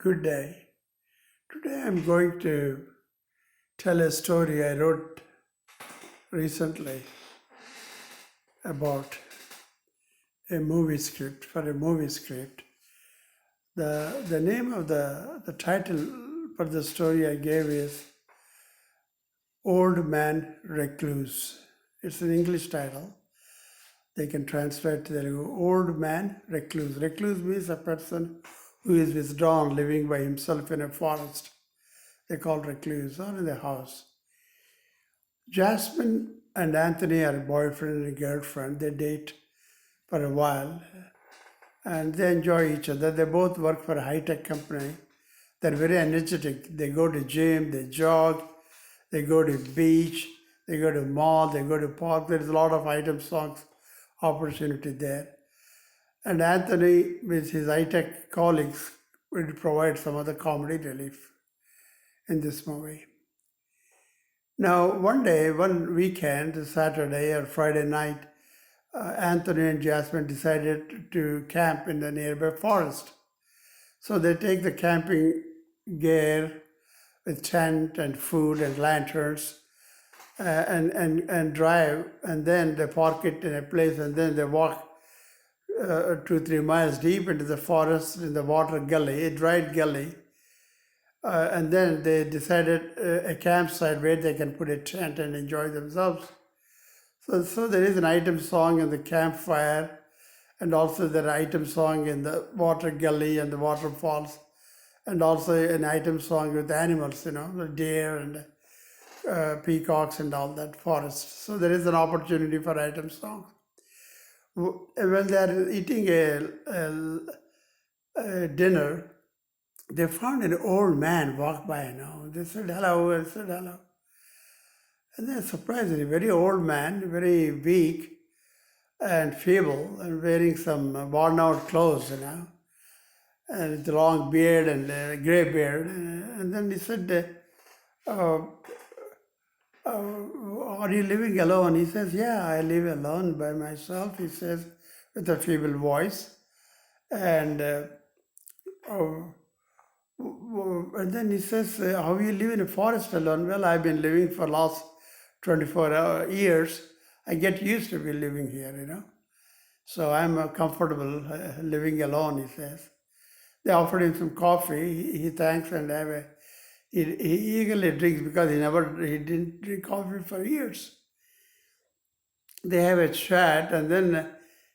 Good day. Today I'm going to tell a story I wrote recently about a movie script, for a movie script. The name of the title for the story I gave is Old Man Recluse. It's an English title. They can translate to Telugu, Old Man Recluse. Recluse means a person who is withdrawn, living by himself in a forest. They call recluse, or in the house. Jasmine and Anthony are boyfriend and girlfriend. They date for a while and they enjoy each other. They both work for a high-tech company. They're very energetic. They go to gym, they jog, they go to beach, they go to mall, they go to park. There's a lot of item songs opportunity there. And Anthony, with his high-tech colleagues, will provide some other comedy relief in this movie. Now, one weekend, Saturday or Friday night, Anthony and Jasmine decided to camp in the nearby forest. So they take the camping gear with tent and food and lanterns and drive, and then they park it in a place, and then they walk 2-3 miles deep into the forest in the water gully, a dried gully. And then they decided a campsite where they can put a tent and enjoy themselves. So there is an item song in the campfire, and also there are item song in the water gully and the waterfalls, and also an item song with animals, the deer and peacocks and all that forest. So there is an opportunity for item songs. When they are eating a dinner, they found an old man walk by. They said hello, I said hello. And they're surprised, a very old man, very weak and feeble, and wearing some worn out clothes, and with a long beard and a gray beard. And then he said, are you living alone? He says, yeah, I live alone by myself, he says, with a feeble voice. And then he says, how you live in a forest alone? Well, I've been living for last 24 years. I get used to be living here, So I'm comfortable living alone, he says. They offered him some coffee. He thanks and he eagerly drinks because he didn't drink coffee for years. They have a chat, and then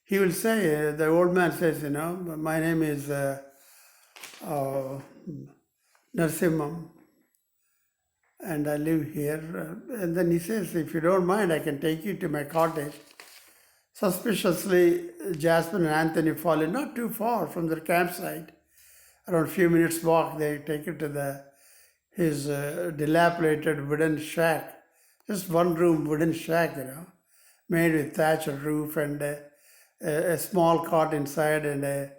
he will say, the old man says, my name is Narasimham, and I live here. And then he says, if you don't mind, I can take you to my cottage. Suspiciously, Jasmine and Anthony fall in not too far from their campsite. Around a few minutes walk, they take it to his dilapidated wooden shack. Just one room wooden shack, made with thatched roof and a small cot inside and a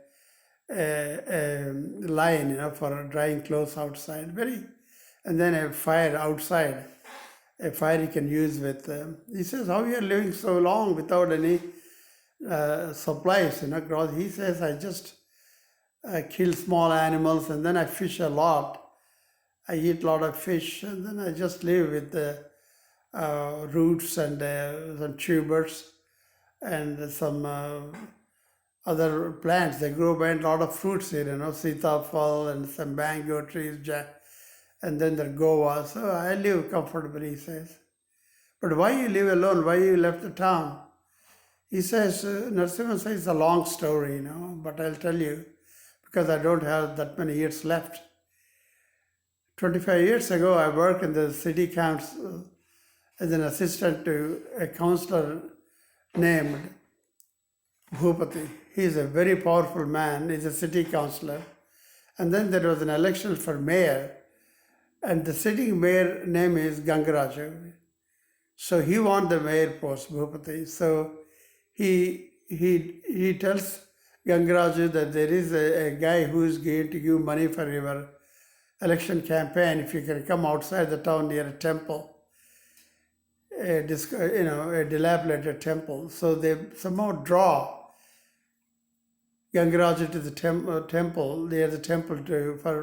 line, for drying clothes outside. And then a fire outside, a fire you can use with. He says, how you are living so long without any supplies, growth? He says, I just kill small animals, and then I fish a lot. I eat a lot of fish, and then I just live with the roots and some tubers and some other plants. They grow by a lot of fruits here, sitafal and some mango trees, and then there goa. So I live comfortably, he says. But why you live alone? Why you left the town? He says, Narasimha says, it's a long story, but I'll tell you because I don't have that many years left. 25 years ago, I worked in the city council as an assistant to a councillor named Bhupati. He is a very powerful man. He's a city councillor. And then there was an election for mayor, and the sitting mayor name is Gangaraju. So he won the mayor post, Bhupati. So he tells Gangaraju that there is a guy who is going to give money for your election campaign if you can come outside the town near a temple, a dilapidated temple. So they somehow draw Gangaraj to the temple. There's a temple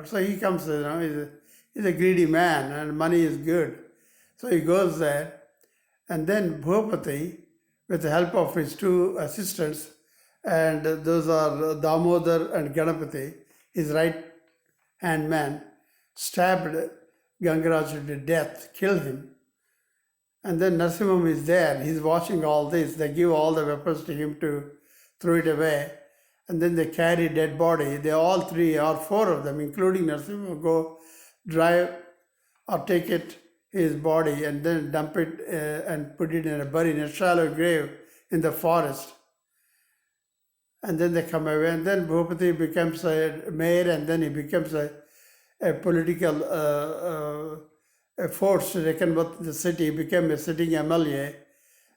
so he comes, he's a greedy man and money is good. So he goes there, and then Bhupati, with the help of his two assistants, and those are Damodar and Ganapati, his right hand man, stabbed Gangaraj to death, killed him. And then Narasimham is there, he's watching all this. They give all the weapons to him to throw it away. And then they carry dead body. They all three or four of them, including Narasimham, go drive or take it, his body, and then dump it and put it in a shallow grave in the forest. And then they come away, and then Bhupati becomes a mayor, and then he becomes a political a force to reckon with the city. He became a sitting MLA,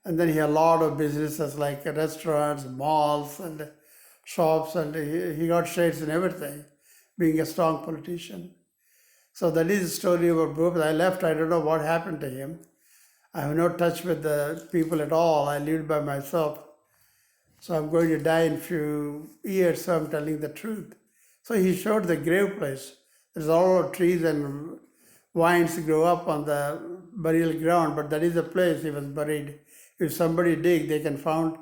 and then he had a lot of businesses like restaurants, malls, and shops, and he got shades and everything, being a strong politician. So that is the story about Bhupati. I left, I don't know what happened to him. I have no touch with the people at all. I lived by myself. So I'm going to die in a few years, so I'm telling the truth. So he showed the grave place. There's all of trees and vines grow up on the burial ground, but that is the place he was buried. If somebody dig, they can find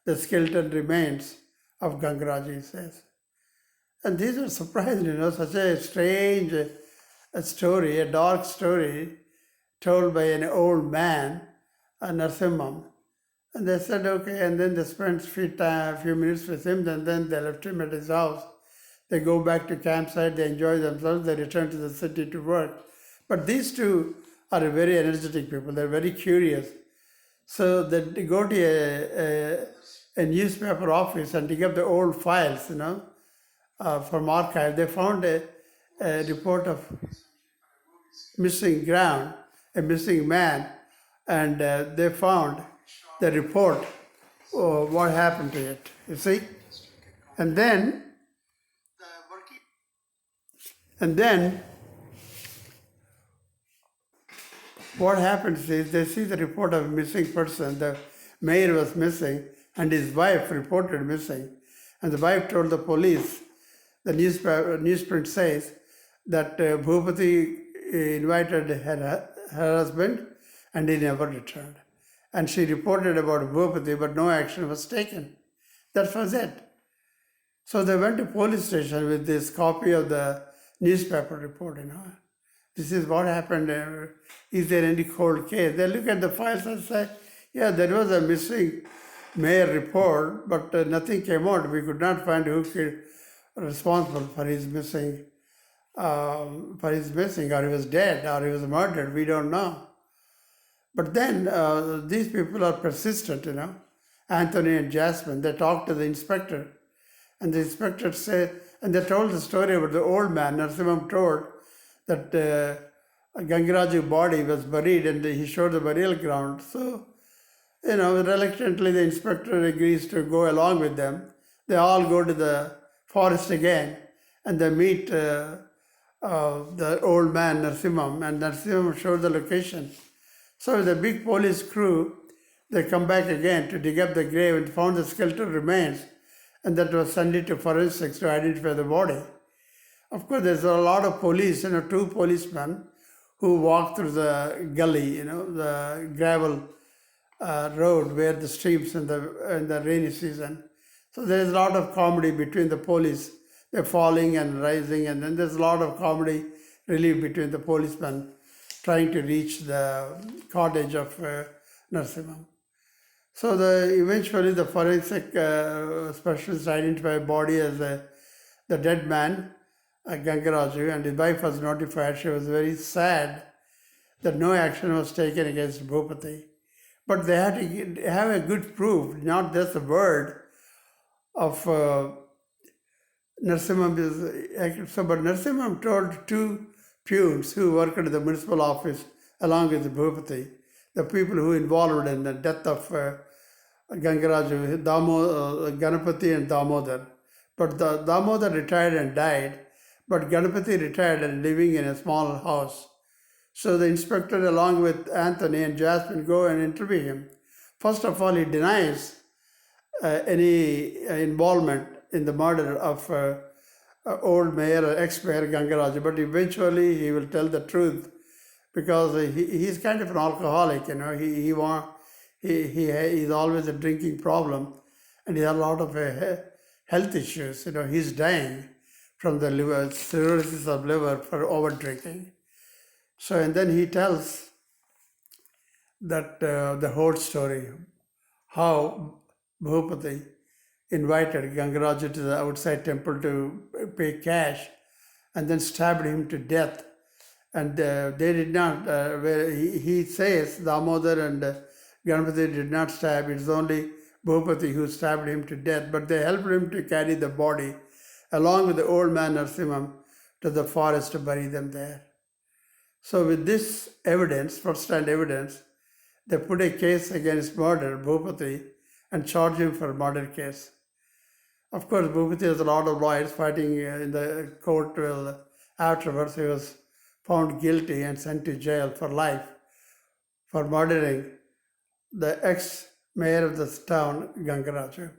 the skeleton remains of Gangaraj, he says. And these are surprising, such a strange story, a dark story told by an old man, Narasimham. And they said, okay, and then they spent a few minutes with him, and then they left him at his house. They go back to campsite, they enjoy themselves, they return to the city to work. But these two are very energetic people, they're very curious. So they go to a newspaper office and dig up the old files, from archive. They found a report of missing ground, a missing man, and they found the report, what happened to it, you see? And then what happens is they see the report of a missing person. The mayor was missing and his wife reported missing. And the wife told the police, the newsprint says that Bhupati invited her husband and he never returned. And she reported about Bhupati, but no action was taken. That was it. So they went to police station with this copy of the newspaper report, This is what happened. Is there any cold case? They look at the files and say, yeah, there was a missing mayor report, but nothing came out. We could not find who was responsible for his missing, or he was dead, or he was murdered. We don't know. But then these people are persistent, Anthony and Jasmine. They talked to the inspector, and the inspector said, and they told the story about the old man. Narasimham told that Gangaraj's body was buried, and he showed the burial ground. So, reluctantly the inspector agrees to go along with them. They all go to the forest again, and they meet the old man Narasimham, and Narasimham showed the location. So with a big police crew, they come back again to dig up the grave and found the skeleton remains, and that was sent it to forensics to identify the body. Of course, there's a lot of police, two policemen who walk through the gully, the gravel road where the streams in the rainy season. So there's a lot of comedy between the police. They're falling and rising, and then there's a lot of comedy relief between the policemen trying to reach the cottage of Narasimham. So eventually the forensic specialist identified body as the dead man, Gangaraju, and his wife was notified. She was very sad that no action was taken against Bhupati. But they had to have a good proof, not just a word of Narasimham. But Narasimham told two peons who worked at the municipal office along with Bhupati, the people who involved in the death of Gangaraju, Ganapati and Damodar. But the Damodar retired and died, but Ganapati retired and living in a small house. So the inspector, along with Anthony and Jasmine, go and interview him. First of all, he denies any involvement in the murder of old mayor or ex-mayor Gangaraju, but eventually he will tell the truth because he's kind of an alcoholic, he's always a drinking problem, and he has a lot of health issues. He's dying from the liver cirrhosis of liver for over drinking. So, and then he tells that the whole story, how Bhupati invited Gangaraju to the outside temple to pay cash and then stabbed him to death. And they did not, he says Damodar and Ganapati did not stab, it's only Bhupati who stabbed him to death, but they helped him to carry the body along with the old man Narasimham to the forest to bury them there. So with this evidence, first-hand evidence, they put a case against murder, Bhupati, and charged him for murder case. Of course, Bhupati has a lot of lawyers fighting in the court. Well, afterwards, he was found guilty and sent to jail for life for murdering the ex-mayor of this town, Gangaraju.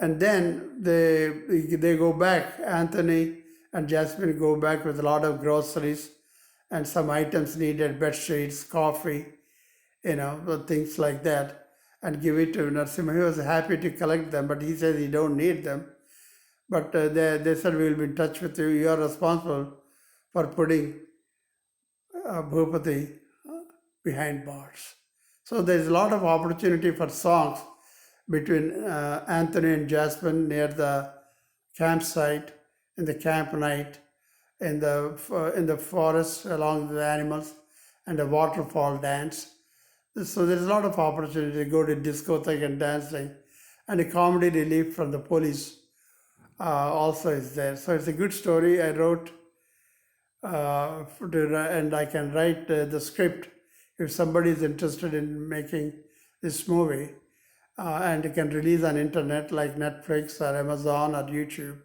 And then they go back, Anthony and Jasmine go back with a lot of groceries and some items needed, bed sheets, coffee, things like that, and give it to Narasimha. He was happy to collect them, but he says he don't need them. But they said, we'll be in touch with you. You are responsible for putting Bhupati behind bars. So there's a lot of opportunity for songs between Anthony and Jasmine near the campsite, in the camp night, in the forest along with the animals, and a waterfall dance. So there's a lot of opportunity to go to discotheque and dancing, and a comedy relief from the police also is there. So it's a good story. I wrote, and I can write the script if somebody is interested in making this movie, and it can release on internet like Netflix or Amazon or YouTube.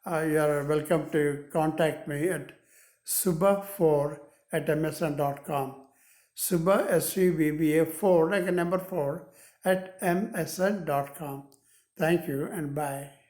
You are welcome to contact me at subba4@msn.com. Subba, SUBBA 4, like a number 4, @msn.com. Thank you and bye.